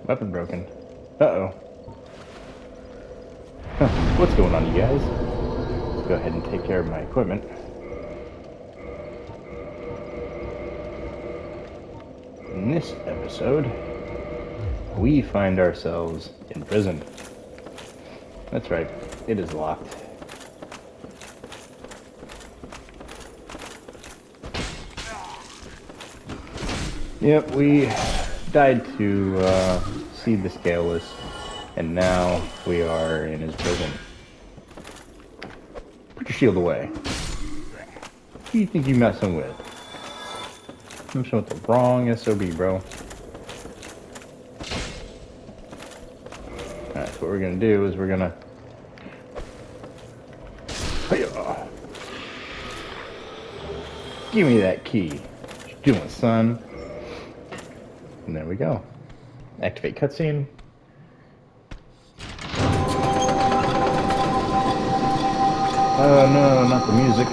Weapon broken. Uh-oh. Huh. What's going on, you guys? Let's go ahead and take care of my equipment. In this episode, we find ourselves imprisoned. That's right, it is locked. Yep, we died to see the Scaleless, and now we are in his prison. Put your shield away. Who do you think you're messing with? I'm messing with the wrong SOB, bro. Alright, so what we're gonna do is we're gonna... Give me that key. What you doing, son? And there we go. Activate cutscene. Oh no, not the music.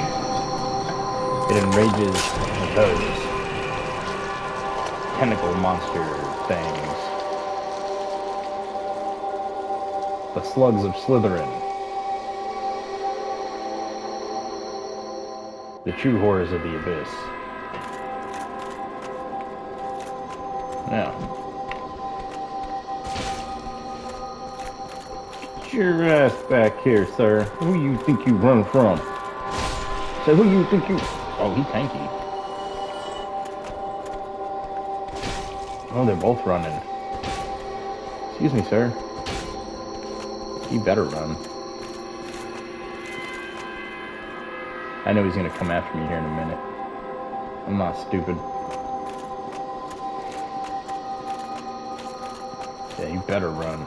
It enrages those tentacle monster things. The slugs of Slytherin. The true horrors of the abyss. Now, get your ass back here, sir. Who you think you run from? So who you think you... Oh, he tanky. Oh, they're both running. Excuse me, sir. You better run. I know he's gonna come after me here in a minute. I'm not stupid. Yeah, you better run.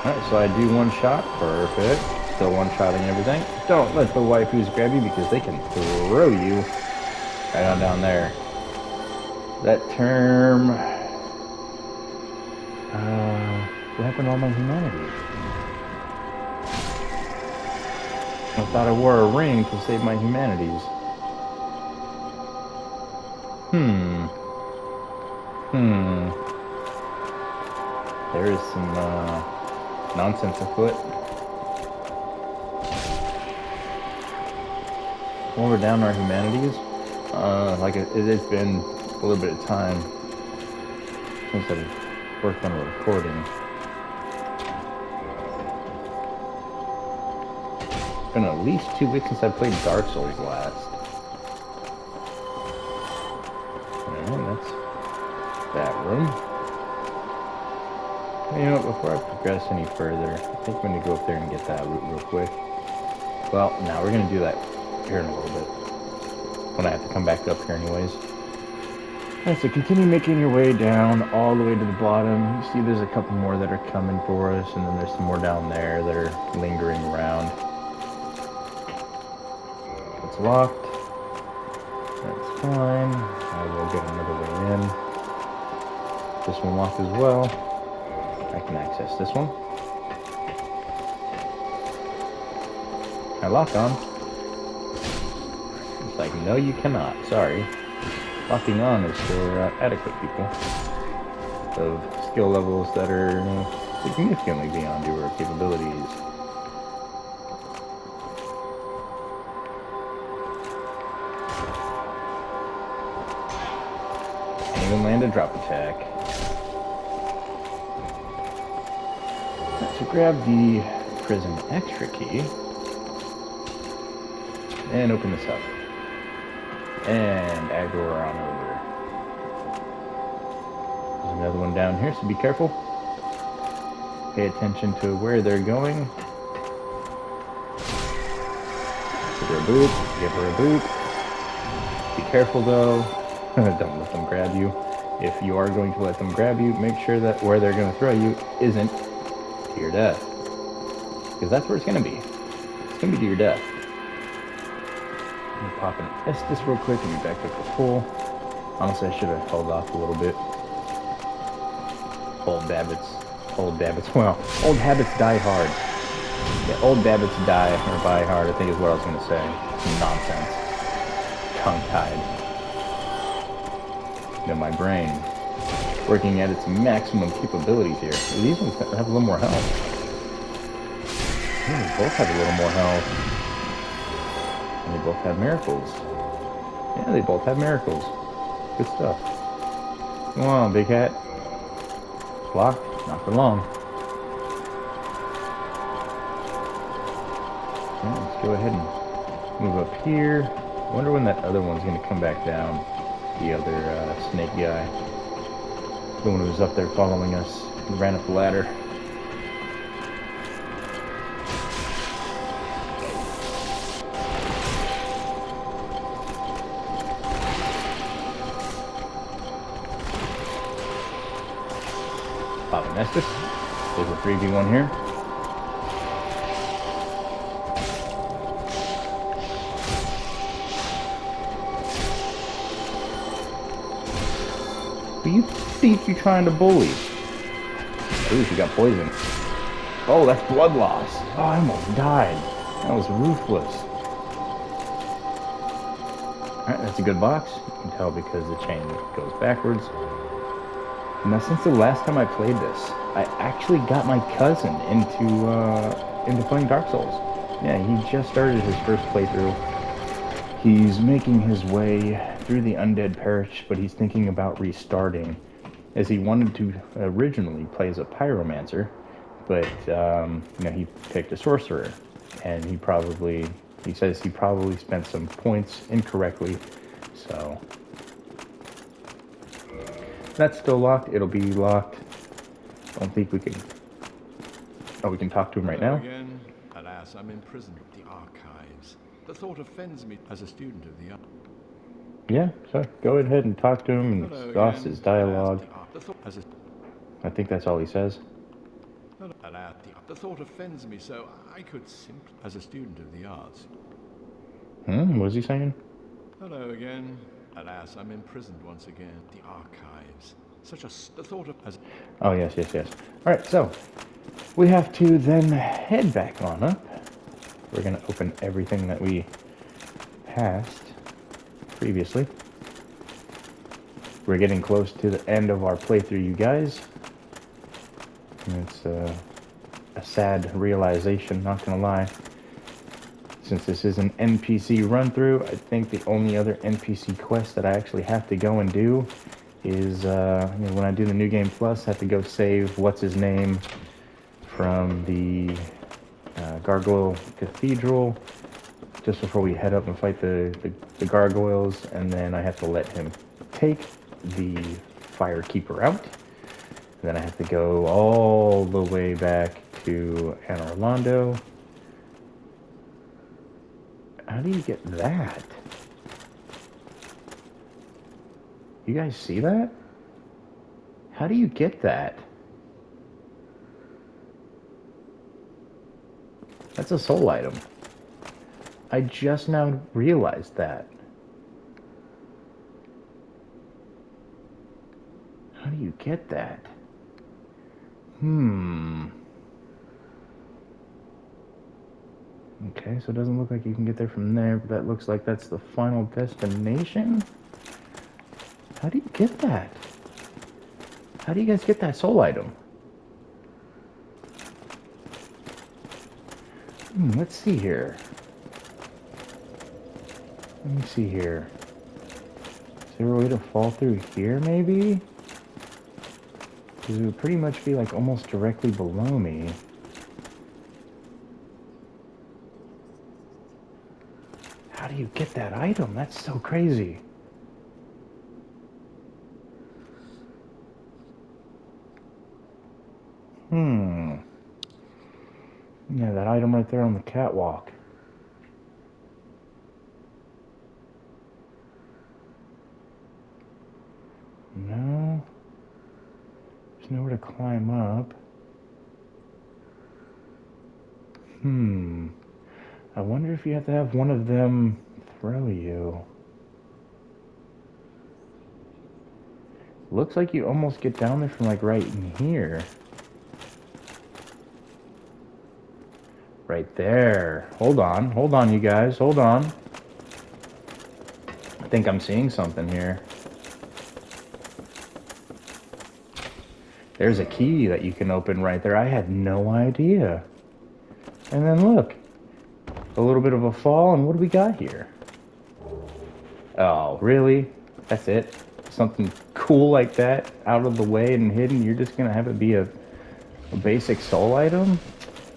Alright, so I do one shot. Perfect. Still one-shotting everything. Don't let the waifus grab you because they can throw you right on down there. That term... what happened to all my humanity? I thought I wore a ring to save my humanities. There is some, nonsense afoot. While we're down our humanities, it's been a little bit of time since I've worked on a recording. It's been at least 2 weeks since I played Dark Souls last. Alright, that's that room. You know, before I progress any further, I think I'm going to go up there and get that loot real quick. Well, now we're going to do that here in a little bit. When I have to come back up here anyways. Alright, so continue making your way down all the way to the bottom. You see there's a couple more that are coming for us, and then there's some more down there that are lingering around. It's locked. That's fine. I will get another way in. This one locked as well. I can access this one. I lock on. It's like, no you cannot, sorry. Locking on is for adequate people of skill levels that are significantly beyond your capabilities. Can't even land a drop attack. To grab the prison extra key and open this up and aggro on over. There's another one down here, so be careful. Pay attention to where they're going. Give her a boot, give her a boot. Be careful though, don't let them grab you. If you are going to let them grab you, make sure that where they're going to throw you isn't to your death. Because that's where it's going to be. It's going to be to your death. Let me pop an Estus real quick and be back up to full. Honestly, I should have held off a little bit. Old habits, well, old habits die hard. Yeah, old habits die or die hard, I think is what I was going to say. Some nonsense. Tongue-tied. my brain working at its maximum capabilities here. These ones have a little more health. Yeah, they both have a little more health. And they both have miracles. Yeah, they both have miracles. Good stuff. Come on, big hat. Blocked. Not for long. Yeah, let's go ahead and move up here. Wonder when that other one's going to come back down. The other snake guy. The one who was up there following us. He ran up the ladder. Papa Nestus. There's a 3v1 here. Who you think you're trying to bully? Ooh, she got poisoned. Oh, that's blood loss. Oh, I almost died. That was ruthless. Alright, that's a good box. You can tell because the chain goes backwards. Now, since the last time I played this, I actually got my cousin into playing Dark Souls. Yeah, he just started his first playthrough. He's making his way through the Undead Parish, but he's thinking about restarting, as he wanted to originally play as a pyromancer, but he picked a sorcerer, and he says he probably spent some points incorrectly, so that's still locked. It'll be locked. Don't think we can. Oh, we can talk to him right now. Again, alas, I'm imprisoned with the archives. The thought offends me as a student of the art. Yeah, so go ahead and talk to him and exhaust his dialogue. I think that's all he says. The thought offends me, so I could simply, as a student of the arts. What was he saying? Hello again. Alas, I'm imprisoned once again. The archives. The thought of as. Oh yes. All right, so we have to then head back on up. We're gonna open everything that we passed previously. We're getting close to the end of our playthrough, you guys. And it's a sad realization, not gonna lie. Since this is an NPC run-through, I think the only other NPC quest that I actually have to go and do is, when I do the New Game Plus, I have to go save what's-his-name from the Gargoyle Cathedral just before we head up and fight the gargoyles, and then I have to let him take the Firekeeper out. And then I have to go all the way back to Anne Orlando. How do you get that? You guys see that? How do you get that? That's a soul item. I just now realized that. How do you get that? Okay, so it doesn't look like you can get there from there, but that looks like that's the final destination? How do you get that? How do you guys get that soul item? Let's see here. Let me see here. Is there a way to fall through here, maybe? Because it would pretty much be like almost directly below me. How do you get that item? That's so crazy. Yeah, that item right there on the catwalk. No. There's nowhere to climb up. I wonder if you have to have one of them throw you. Looks like you almost get down there from like right in here. Right there. Hold on, you guys. Hold on. I think I'm seeing something here. There's a key that you can open right there. I had no idea. And then look, a little bit of a fall, and what do we got here? Oh, really? That's it? Something cool like that, out of the way and hidden, you're just gonna have it be a basic soul item?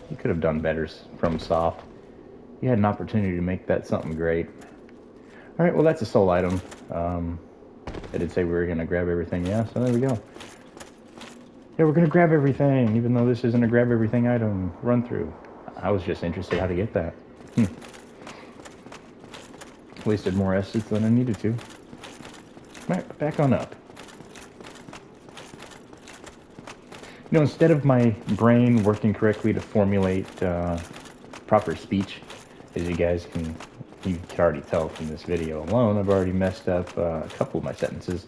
You could have done better from Soft. You had an opportunity to make that something great. Alright, well that's a soul item. I did say we were gonna grab everything, yeah, so there we go. Yeah, we're gonna grab everything, even though this isn't a grab everything item run through. I was just interested how to get that. Wasted more essence than I needed to. Alright, back on up. You know, instead of my brain working correctly to formulate proper speech, as you can already tell from this video alone, I've already messed up a couple of my sentences.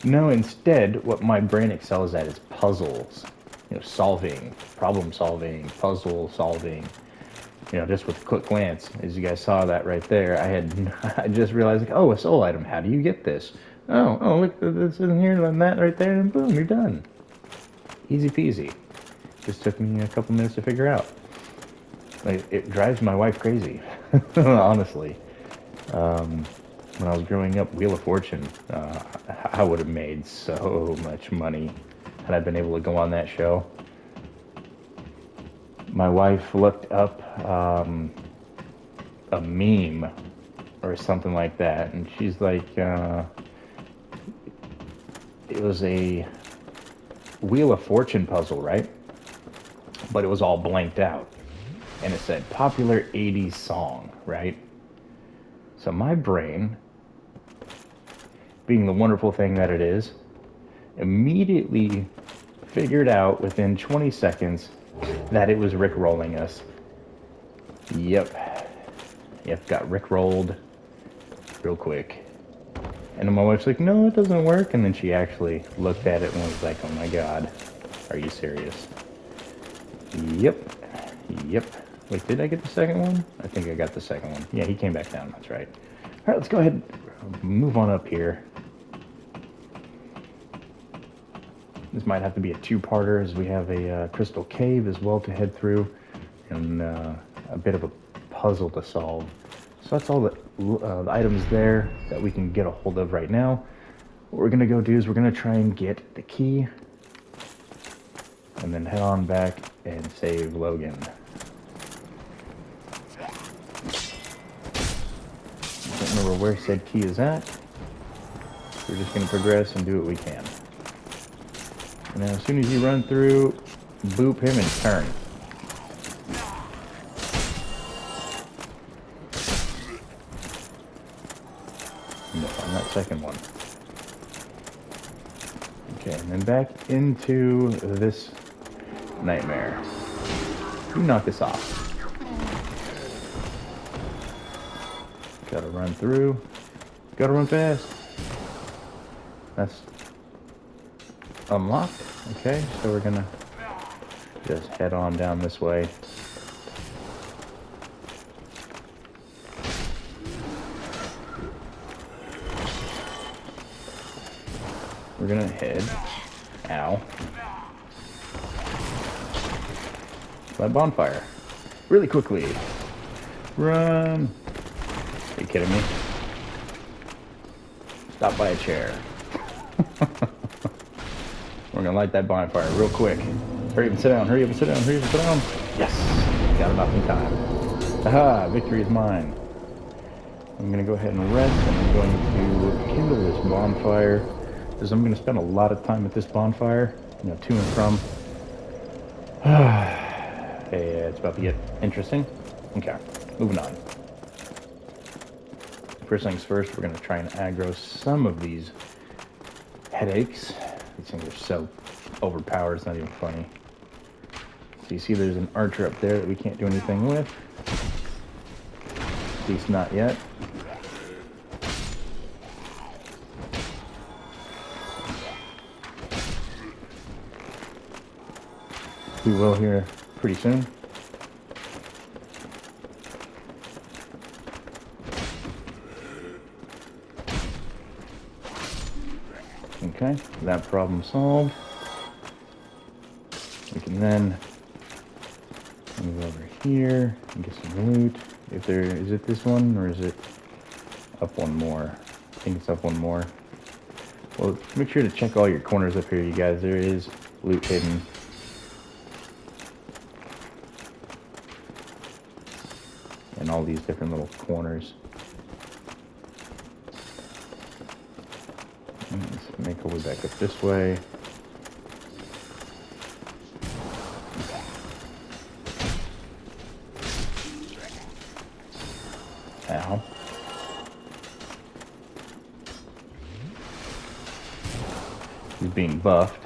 No, instead, what my brain excels at is puzzles. You know, solving, problem solving, puzzle solving. You know, just with a quick glance, as you guys saw that right there, I just realized, like, oh, a soul item. How do you get this? Oh, look, this in here and that right there, and boom, you're done. Easy peasy. Just took me a couple minutes to figure out. Like, it drives my wife crazy, honestly. When I was growing up, Wheel of Fortune, I would have made so much money had I been able to go on that show. My wife looked up a meme or something like that, and she's like, it was a Wheel of Fortune puzzle, right? But it was all blanked out. And it said popular 80s song, right? So my brain, being the wonderful thing that it is, immediately figured out within 20 seconds that it was Rickrolling us. Yep, got Rickrolled real quick. And then my wife's like, no, it doesn't work. And then she actually looked at it and was like, oh my god, are you serious? Yep. Wait, did I get the second one? I think I got the second one. Yeah, he came back down, that's right. Alright, let's go ahead and move on up here. This might have to be a two-parter, as we have a crystal cave as well to head through, and a bit of a puzzle to solve. So that's all the items there that we can get a hold of right now. What we're going to go do is we're going to try and get the key, and then head on back and save Logan. Don't remember where said key is at. We're just going to progress and do what we can. And as soon as you run through, boop him and turn. No, on that second one. Okay, and then back into this nightmare. You knock this off. Gotta run through. Gotta run fast. That's unlocked. Okay, so we're gonna just head on down this way. We're gonna head, ow, that bonfire really quickly. Run. Are you kidding me? Stop by a chair. We're gonna light that bonfire real quick. Hurry up and sit down, hurry up and sit down, hurry up and sit down. Yes! Got it off in time. Aha! Victory is mine. I'm gonna go ahead and rest, and I'm going to kindle this bonfire, because I'm gonna spend a lot of time at this bonfire, you know, to and from. Hey, it's about to get interesting. Okay, moving on. First things first, we're gonna try and aggro some of these headaches. These things are so overpowered, it's not even funny. So you see there's an archer up there that we can't do anything with. At least not yet. We will here pretty soon. Okay, that problem solved. can then move over here and get some loot. If there is it this one or is it up one more? I think it's up one more. Well, make sure to check all your corners up here, you guys. There is loot hidden. In all these different little corners. Let's make our way back up this way. Ow. He's being buffed.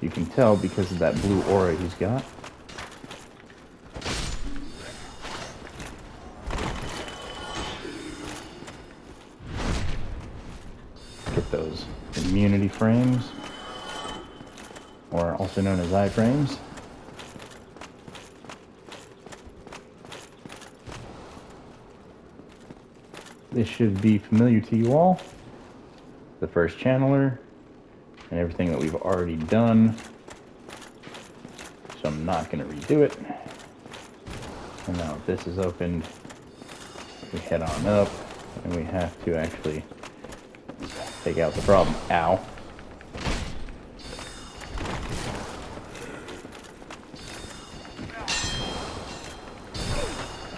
You can tell because of that blue aura he's got. Get those immunity frames, or also known as iframes. This should be familiar to you all. The first channeler and everything that we've already done. So I'm not going to redo it. And now if this is opened, we head on up and we have to actually take out the problem. Ow.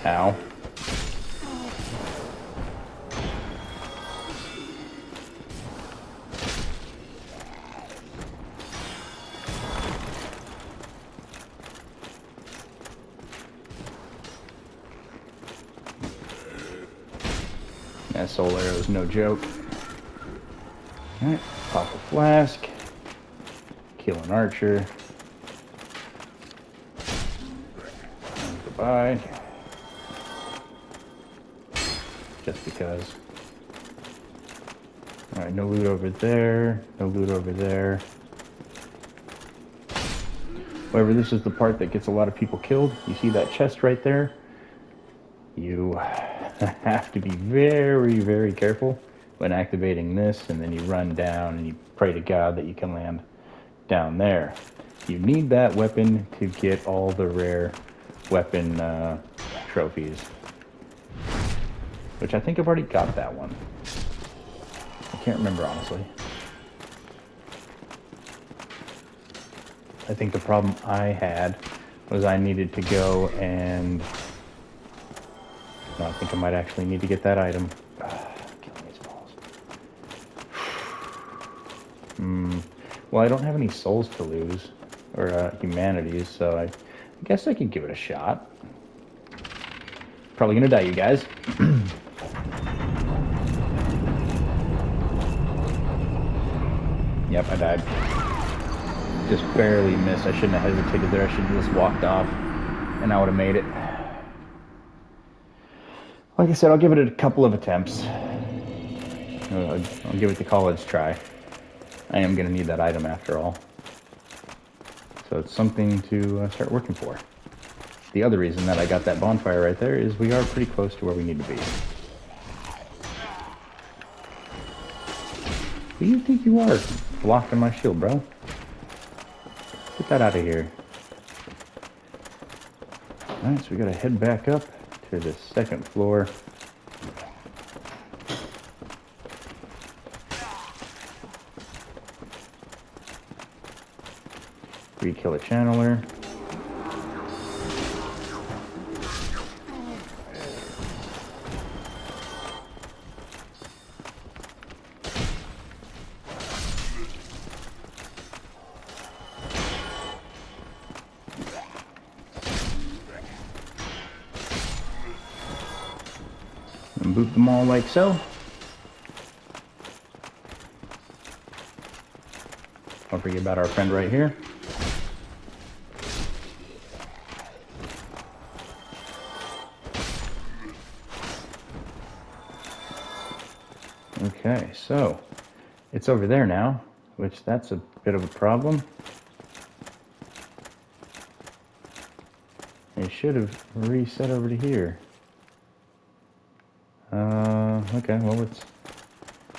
Ow. That soul arrow is no joke. Alright, pop a flask. Kill an archer. And goodbye. Just because. Alright, no loot over there. No loot over there. However, this is the part that gets a lot of people killed. You see that chest right there? You have to be very, very careful when activating this, and then you run down and you pray to God that you can land down there. You need that weapon to get all the rare weapon trophies, which I think I've already got that one. I can't remember honestly. I think the problem I had was I needed to go and no, I think I might actually need to get that item. Killing these balls. Well, I don't have any souls to lose, or humanities, so I guess I could give it a shot. Probably gonna die, you guys. Yep, I died. Just barely missed. I shouldn't have hesitated there. I should have just walked off, and I would have made it. Like I said, I'll give it a couple of attempts. I'll give it the college try. I am going to need that item after all. So it's something to start working for. The other reason that I got that bonfire right there is we are pretty close to where we need to be. Who do you think you are? Blocking my shield, bro. Get that out of here. Alright, so we got to head back up to the second floor. Re-kill a channeler. And boot them all like so. Don't forget about our friend right here. Okay, so it's over there now, which that's a bit of a problem. It should have reset over to here. Okay, well, let's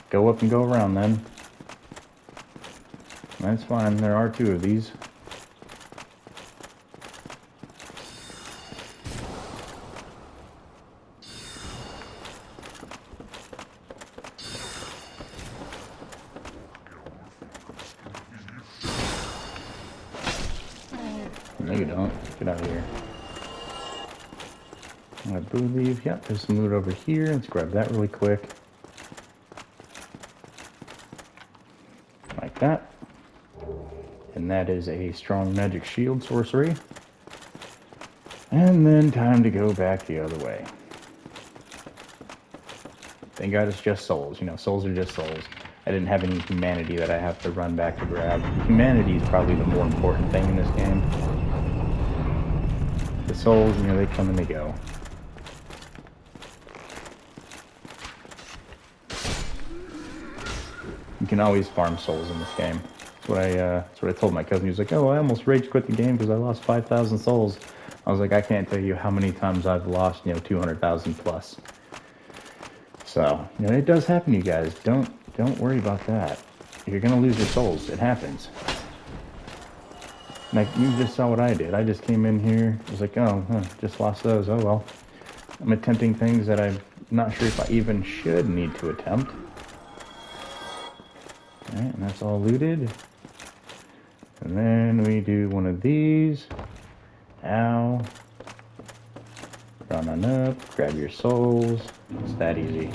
go up and go around then. That's fine, there are two of these. No, you don't. Get out of here. I believe, yeah, there's some loot over here. Let's grab that really quick. Like that. And that is a strong magic shield sorcery. And then time to go back the other way. Thank God it's just souls. You know, souls are just souls. I didn't have any humanity that I have to run back to grab. Humanity is probably the more important thing in this game. The souls, you know, they come and they go. You can always farm souls in this game. That's what I told my cousin. He was like, "Oh, I almost rage quit the game because I lost 5,000 souls." I was like, "I can't tell you how many times I've lost, 200,000 plus." So, it does happen, you guys. Don't worry about that. You're gonna lose your souls. It happens. Like, you just saw what I did. I just came in here. I was like, "Oh, just lost those. Oh well." I'm attempting things that I'm not sure if I even should need to attempt. Alright, and that's all looted. And then we do one of these. Ow. Run on up, grab your souls. It's that easy.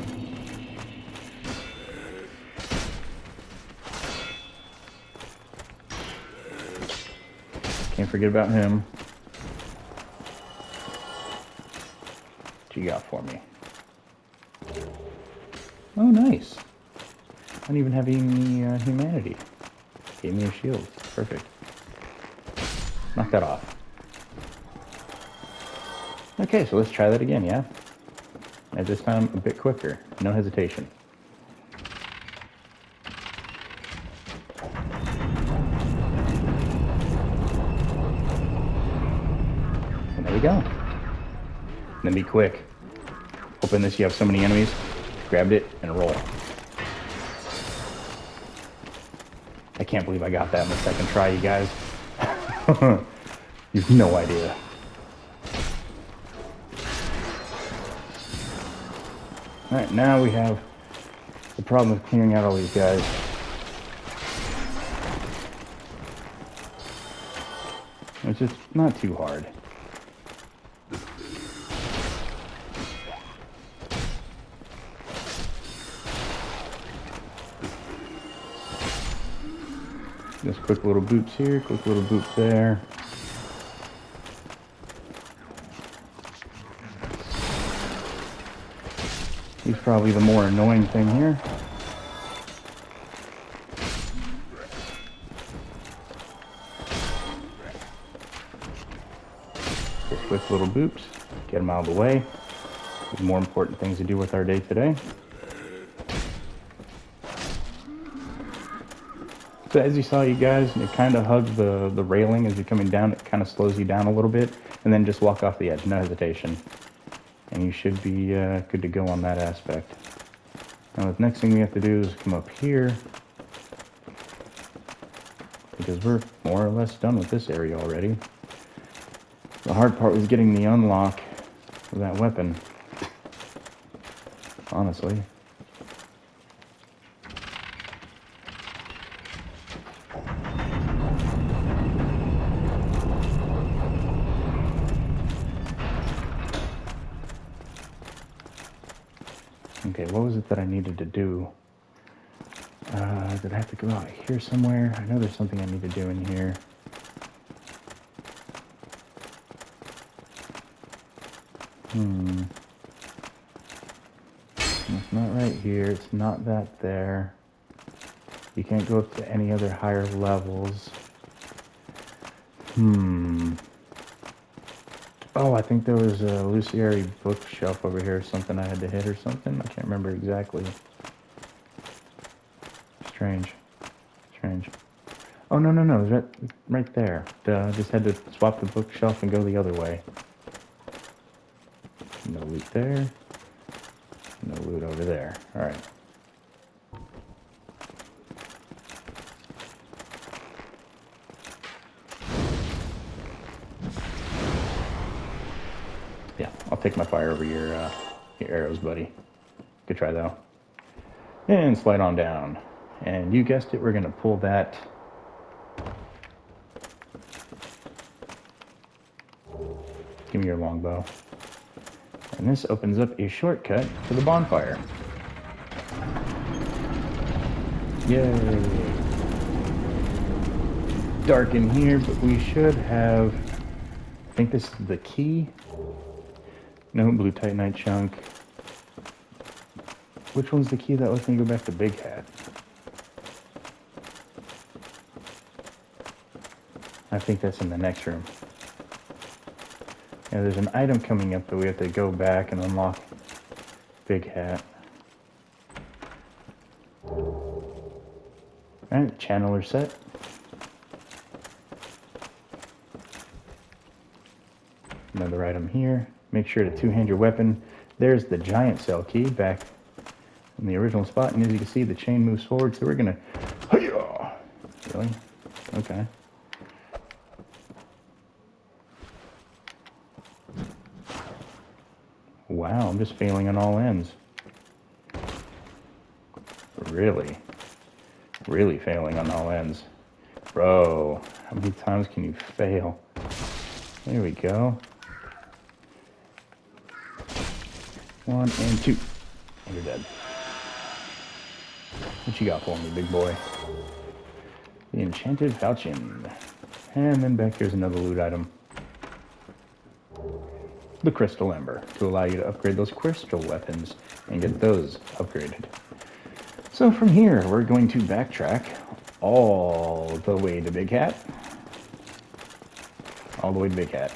Can't forget about him. What you got for me? Oh, nice. I don't even have any humanity. Gave me a shield. Perfect. Knock that off. Okay, so let's try that again, yeah? And this time a bit quicker. No hesitation. And there we go. And then be quick. Open this, you have so many enemies. Grabbed it and roll. I can't believe I got that in the second try, you guys. You have no idea. Alright, now we have the problem of clearing out all these guys. It's just not too hard. Just quick little boots here, quick little boots there. He's probably the more annoying thing here. Just quick little boops, get them out of the way. There's more important things to do with our day today. So as you saw, you guys, it kind of hugs the railing as you're coming down. It kind of slows you down a little bit, and then just walk off the edge, no hesitation. And you should be good to go on that aspect. Now the next thing we have to do is come up here, because we're more or less done with this area already. The hard part was getting the unlock for that weapon, honestly. Okay, what was it that I needed to do? Did I have to go out here somewhere? I know there's something I need to do in here. It's not right here. It's not that there. You can't go up to any other higher levels. Oh, I think there was a Luciary bookshelf over here or something I had to hit or something. I can't remember exactly. Strange. Oh, no. It's right there. I just had to swap the bookshelf and go the other way. No loot there. No loot over there. Alright. Yeah, I'll take my fire over your arrows, buddy. Good try, though. And slide on down. And you guessed it, we're going to pull that give me your longbow. And this opens up a shortcut to the bonfire. Yay! Dark in here, but we should have... I think this is the key. No, blue titanite chunk. Which one's the key that lets me go back to Big Hat? I think that's in the next room. Yeah, there's an item coming up that we have to go back and unlock Big Hat. Alright, channeler set. Another item here. Make sure to two-hand your weapon. There's the giant cell key back in the original spot, and as you can see, the chain moves forward, so we're gonna... Hi-yah! Really? Okay. Wow, I'm just failing on all ends. Really? Really failing on all ends. Bro, how many times can you fail? There we go. 1 and 2. And you're dead. What you got for me, big boy? The enchanted falchion. And then back here's another loot item. The crystal ember, to allow you to upgrade those crystal weapons and get those upgraded. So from here, we're going to backtrack all the way to Big Hat. All the way to Big Hat.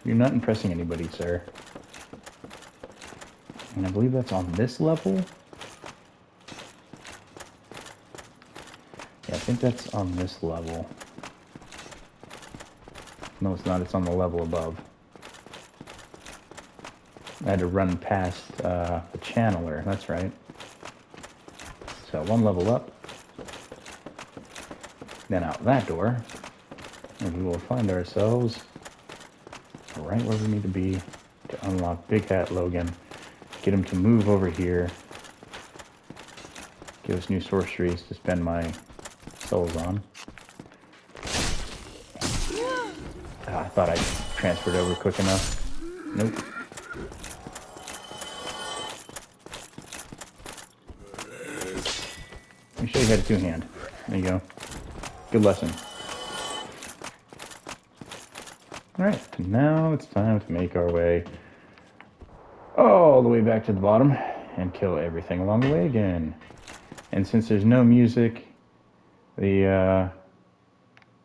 You're not impressing anybody, sir. And I believe that's on this level. Yeah, I think that's on this level. No, it's not. It's on the level above. I had to run past the channeler. That's right. So one level up. Then out that door. And we will find ourselves right where we need to be to unlock Big Hat Logan. Get him to move over here. Give us new sorceries to spend my souls on. I thought I transferred over quick enough. Nope. Let me show you how to two-hand. There you go. Good lesson. Alright, now it's time to make our way all the way back to the bottom and kill everything along the way again. And since there's no music, the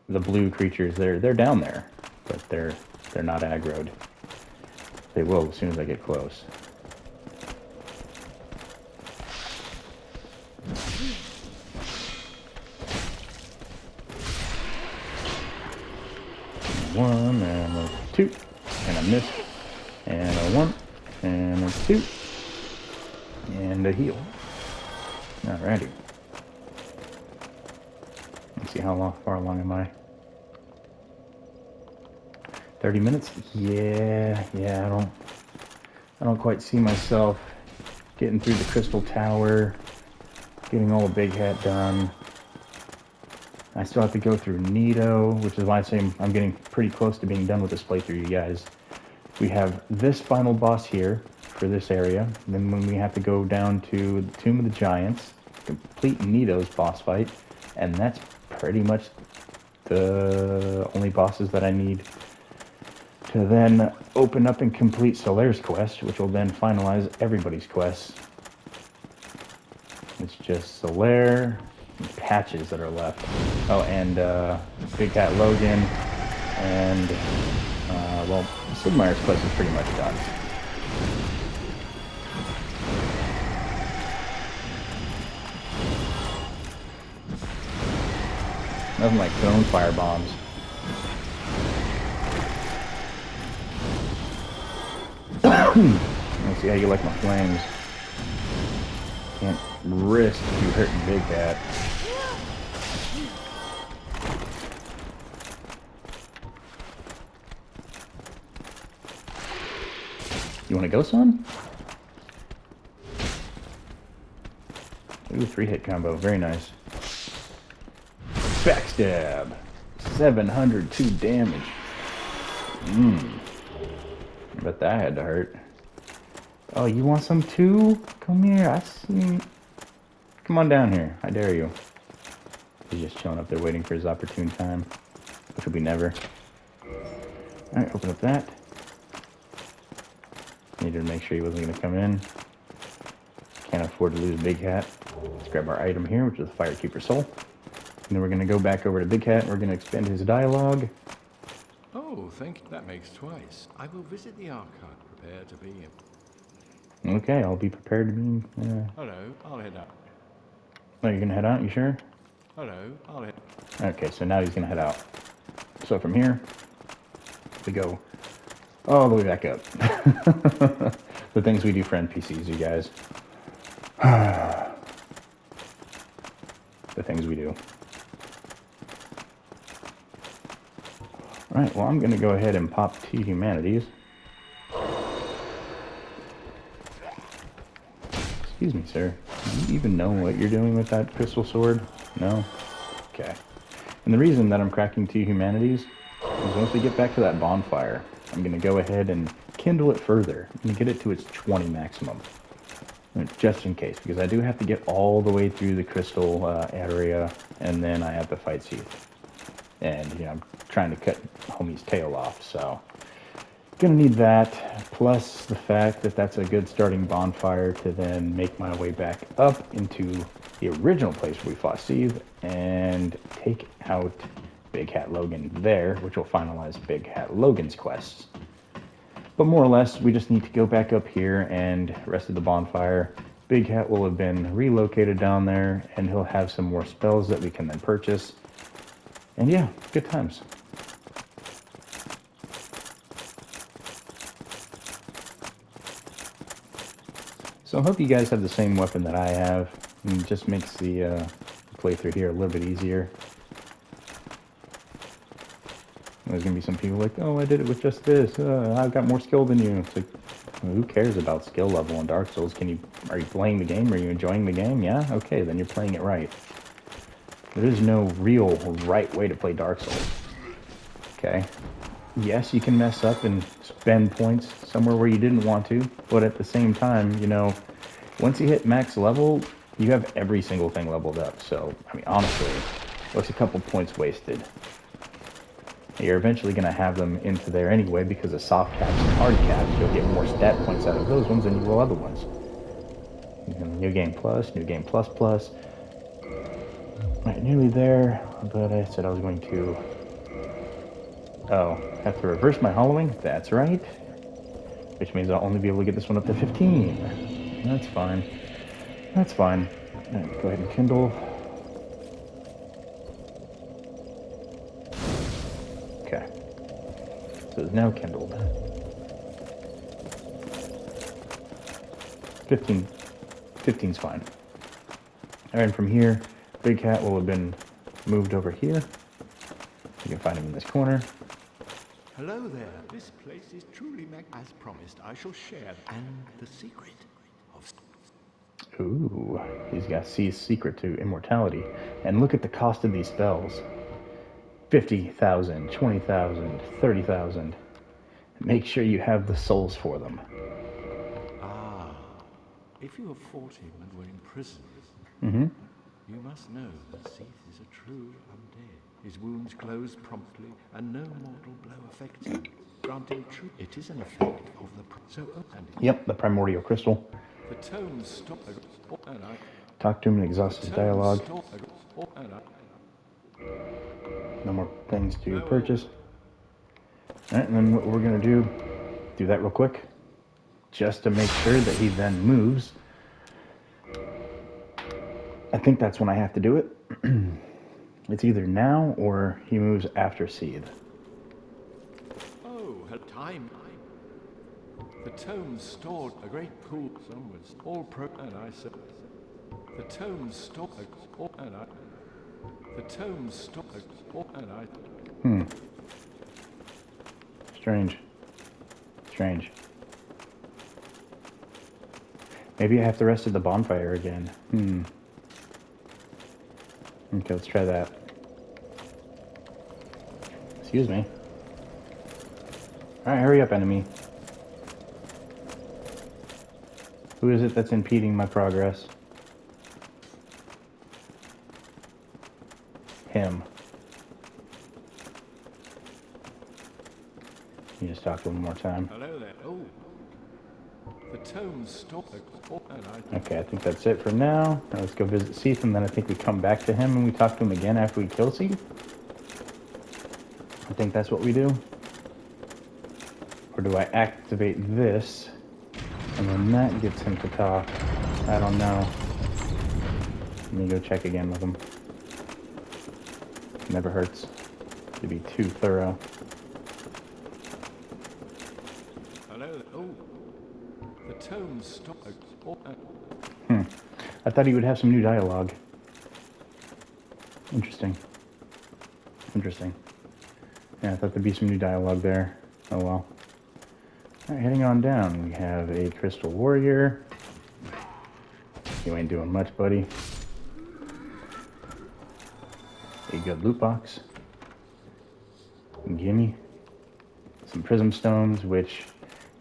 blue creatures, they're down there, but they're not aggroed. They will as soon as I get close. One and a 2 and a miss and a 1 and a 2 and a heal. Alrighty. Let's see how far along am I? 30 minutes? Yeah, I don't quite see myself getting through the crystal tower, getting all the Big Hat done. I still have to go through Nito, which is why I say I'm getting pretty close to being done with this playthrough, you guys. We have this final boss here for this area. Then when we have to go down to the Tomb of the Giants, complete Nito's boss fight, and that's pretty much the only bosses that I need to then open up and complete Solaire's quest, which will then finalize everybody's quests. It's just Solaire and Patches that are left. Oh, and Big Hat Logan, and well, Sigmayr's quest is pretty much done. Nothing like zone fire bombs. Let's see how you like my flames. Can't risk you hurting Big Hat. You want to go, son? Ooh, 3-hit combo. Very nice. Backstab. 702 damage. Bet that had to hurt. Oh, you want some too? Come here. I see. Come on down here. I dare you. He's just chilling up there waiting for his opportune time, which will be never. Alright, open up that. Needed to make sure he wasn't going to come in. Can't afford to lose Big Hat. Let's grab our item here, which is the Firekeeper Soul. And then we're going to go back over to Big Hat. We're going to expend his dialogue. Oh, thank you. That makes twice. I will visit the archive. Prepare to be. Okay, I'll be prepared to be... Hello, I'll head out. Oh, you're going to head out? You sure? Hello, I'll head. Okay, so now he's going to head out. So from here, we go all the way back up. The things we do for NPCs, you guys. The things we do. Alright, well, I'm going to go ahead and pop 2 humanities. Excuse me, sir. Do you even know what you're doing with that crystal sword? No? Okay. And the reason that I'm cracking 2 humanities is once we get back to that bonfire, I'm going to go ahead and kindle it further. I'm going to get it to its 20 maximum. Just in case, because I do have to get all the way through the crystal area, and then I have to fight Seath. And, you know, I'm trying to cut homie's tail off, so... Gonna need that, plus the fact that that's a good starting bonfire to then make my way back up into the original place where we fought Seath and take out Big Hat Logan there, which will finalize Big Hat Logan's quests. But more or less, we just need to go back up here and rest of the bonfire. Big Hat will have been relocated down there, and he'll have some more spells that we can then purchase. And yeah, good times. So I hope you guys have the same weapon that I have. It just makes the playthrough here a little bit easier. There's going to be some people like, oh, I did it with just this. I've got more skill than you. It's like, well, who cares about skill level in Dark Souls? Are you playing the game? Are you enjoying the game? Yeah? Okay, then you're playing it right. There is no real right way to play Dark Souls. Okay? Yes, you can mess up and spend points somewhere where you didn't want to, but at the same time, you know, once you hit max level, you have every single thing leveled up. So, I mean, honestly, what's a couple points wasted? You're eventually going to have them into there anyway because of soft caps and hard caps. You'll get more stat points out of those ones than you will other ones. New game plus, new game plus plus. Right, nearly there, but I said I was going to... Oh, have to reverse my hollowing? That's right. Which means I'll only be able to get this one up to 15. That's fine. That's fine. Right, go ahead and kindle. Okay. So it's now kindled. 15. 15's fine. Alright, and from here, Big Hat will have been moved over here. You can find him in this corner. Hello there. This place is truly as promised. I shall share and the secret of. Ooh, he's got C's secret to immortality. And look at the cost of these spells. 50,000, 20,000, 30,000. Make sure you have the souls for them. Ah, if you have fought him and were imprisoned, you must know that Seath is a true undead. His wounds close promptly, and no mortal blow affects him. Granting truth, it is an effect of the Yep, the primordial crystal. The tones stop, and I Talk to him and exhaust his dialogue. No more things to purchase. Alright, and then what we're going to do that real quick, just to make sure that he then moves. I think that's when I have to do it. It's either now or he moves after Seath. Oh, had time. The tomes stored a great pool somewhere. All pro and I said the tomes stored and I the tomes stored and I Strange. Strange. Maybe I have to rest at the bonfire again. Okay, let's try that. Excuse me. Alright, hurry up, enemy. Who is it that's impeding my progress? Him. You just talk to him one more time. Hello there. Oh. The tomes stop. Okay, I think that's it for now. Now let's go visit Seath, and then I think we come back to him and we talk to him again after we kill Seath. I think that's what we do. Or do I activate this, and then that gets him to talk? I don't know. Let me go check again with him. Never hurts to be too thorough. Hello. Oh. The tomes stop. I thought he would have some new dialogue. Interesting. Interesting. Yeah, I thought there'd be some new dialogue there. Oh well. Alright, heading on down, we have a Crystal Warrior. You ain't doing much, buddy. A good loot box. Gimme. Some Prism Stones, which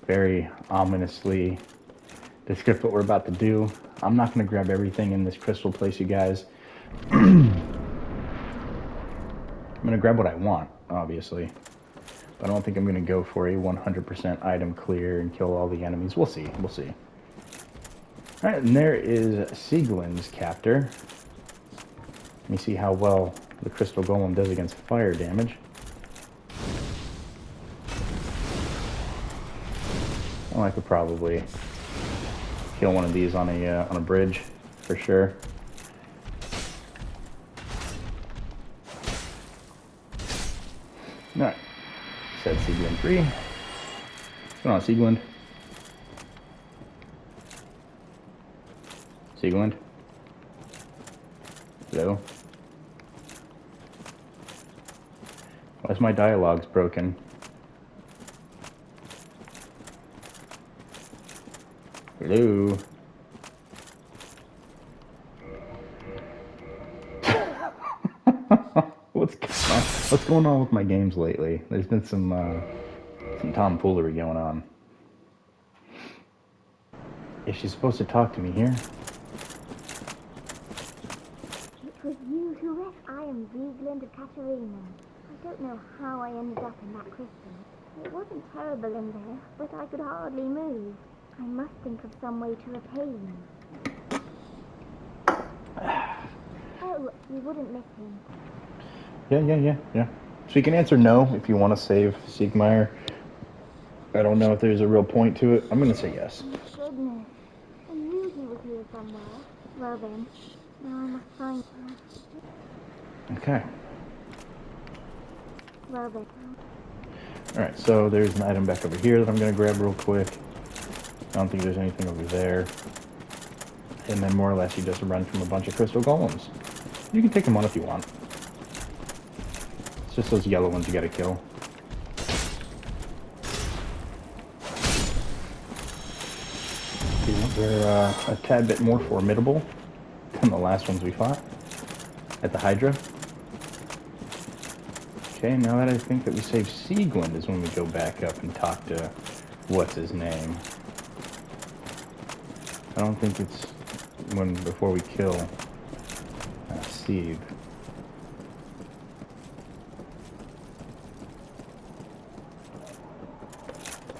very ominously describe what we're about to do. I'm not going to grab everything in this crystal place, you guys. I'm going to grab what I want, obviously. But I don't think I'm going to go for a 100% item clear and kill all the enemies. We'll see. We'll see. Alright, and there is Sieglinde's captor. Let me see how well the Crystal Golem does against fire damage. Well, I could probably kill one of these on a bridge for sure. Alright. Set Sieglinde free. What's going on, Sieglinde? Sieglinde? Hello? Why is my dialogue's broken? Hello? What's going on with my games lately? There's been some tomfoolery going on. Is she supposed to talk to me here? It was you who left. I am Sieglinde of Katarina. I don't know how I ended up in that crystal. It wasn't terrible in there, but I could hardly move. I must think of some way to repay you. Oh, you wouldn't miss him. Yeah. So you can answer no if you want to save Siegmeyer. I don't know if there's a real point to it. I'm going to say yes. Goodness. I knew he was here somewhere. Well then, now I must find him. Okay. Well then. Alright, so there's an item back over here that I'm going to grab real quick. I don't think there's anything over there. And then more or less you just run from a bunch of crystal golems. You can take them on if you want. It's just those yellow ones you gotta kill. They're a tad bit more formidable than the last ones we fought at the Hydra. Okay, now that I think that we saved Sieglinde is when we go back up and talk to what's his name. I don't think it's before we kill Steve.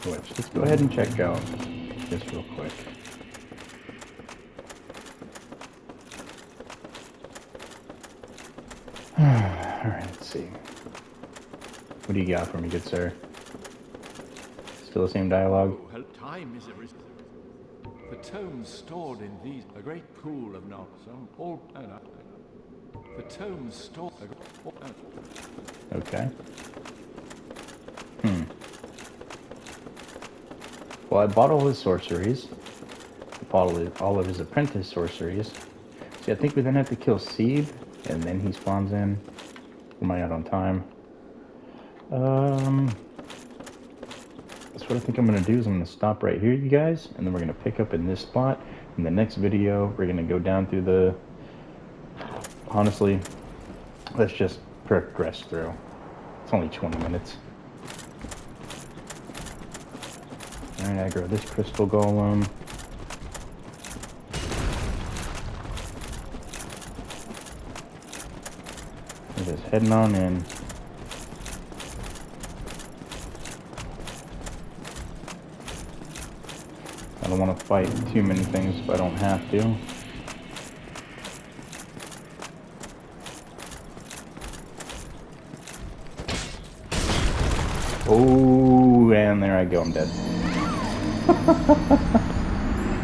Let's go ahead and check out this real quick. Alright, let's see. What do you got for me, good sir? Still the same dialogue? Oh, time is the tomes stored in these, a great pool of knots, all, the tomes stored, Okay. Well, I bought all his sorceries. I bought all of his apprentice sorceries. See, I think we then have to kill Seed, and then he spawns in. Am I out on time? That's what I think I'm going to do is I'm going to stop right here, you guys, and then we're going to pick up in this spot. In the next video, we're going to go down through the... Honestly, let's just progress through. It's only 20 minutes. Alright, I grow this crystal golem. We're just heading on in. I don't want to fight too many things if I don't have to. Oh, and there I go, I'm dead.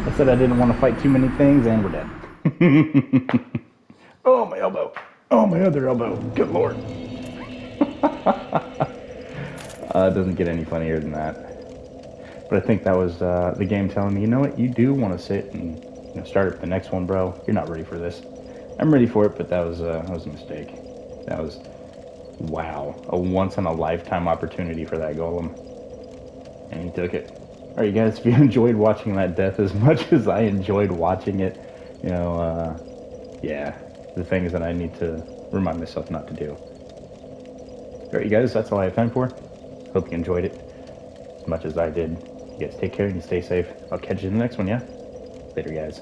I said I didn't want to fight too many things, and we're dead. Oh, my elbow. Oh, my other elbow. Good lord. It doesn't get any funnier than that. But I think that was the game telling me, you know what, you do want to sit and start the next one, bro. You're not ready for this. I'm ready for it, but that was a mistake. That was, wow, a once-in-a-lifetime opportunity for that golem. And he took it. Alright, you guys, if you enjoyed watching that death as much as I enjoyed watching it, yeah, the things that I need to remind myself not to do. Alright, you guys, that's all I have time for. Hope you enjoyed it as much as I did. You guys take care and you stay safe. I'll catch you in the next one, yeah? Later, guys.